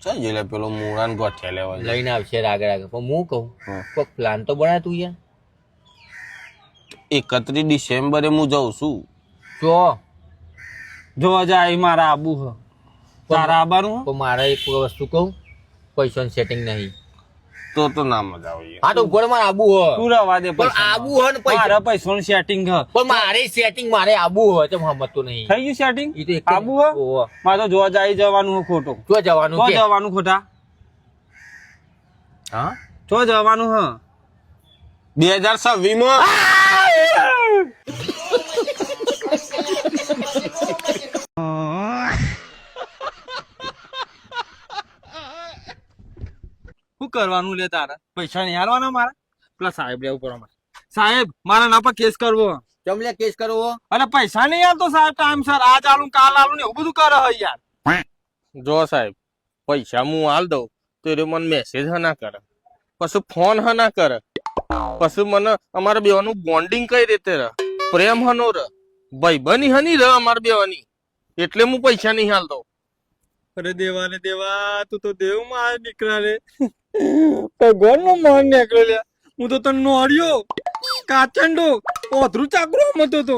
ચાલ જેલે પેલો મૂળાન ગોઠિયા લેવા જાય. લઈને આવશે આગળ આગળ પણ હું કહું કોઈક પ્લાન તો બના તું યાર. 31 ડિસેમ્બરે હું જાઉં છું. જો જોવા જાય મારા આબુ હ તારા આબાનું તો મારે એક વસ્તુ કહું પૈસાનું સેટિંગ નહીં. તો ના મજા આવે. હા તો ઉપર મારે આબુ હ તું રવા દે પણ આબુ હ ને પૈસા મારા પૈસાનું સેટિંગ હ પણ મારે સેટિંગ મારે આબુ હ તો સમજતો નહીં. થઈ ગયું સેટિંગ ઈ તો એક આબુ હ મારે તો જોવા જાય જવાનું હ ખોટું જો જવાનું તો કે જવાનું ખોટા હા તો જવાનું હ 2026 માં શું કરવાનું લે તારે પૈસા નહીં હાલવાના મારા પેલા સાહેબ લેવું પડે મારે સાહેબ મારા ના પર કેસ કરવો ચમલે કેસ કરવો અને પૈસા નહીં હાલતો સાહેબ ટાઈમ સર આજ આલું કાલ આલું ને એવું બધું કરે હે યાર જો સાહેબ પૈસા હું હાલ દઉં તો એ મને મેસેજ હ ના કરે, પછી ફોન હ ના કરે, પછી મને અમારા બેવાનું બોન્ડિંગ કઈ રીતે રહે, પ્રેમ હનો રહે, ભાઈબંધી હની રહે અમારા બેવાની, એટલે હું પૈસા નહીં હાલતો. અરે દેવા ને દેવા તું તો દેવ માં નીકળ્યા રે ભગવાન નો મહાન નીકળ્યો લે હું તો તને નોડ્યો કાચંડો ઓધરું ચાકરો મતો તો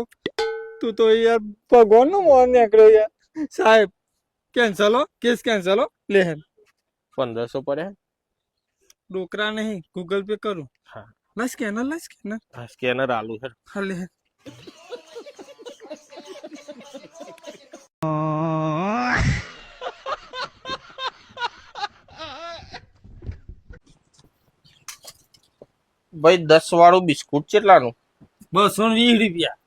તું તો યાર ભગવાન નો મહાન નીકળ્યો યાર સાહેબ કેન્સલ હો કેસ કેન્સલ હો લે 1500 પડ્યા. ડોકરા નહીં ગૂગલ પે કરું હા લા સ્કેનર સ્કેનર આલુ છે. હા લે ભાઈ 10 વાળું બિસ્કુટ કેટલાનું? 220 રૂપિયા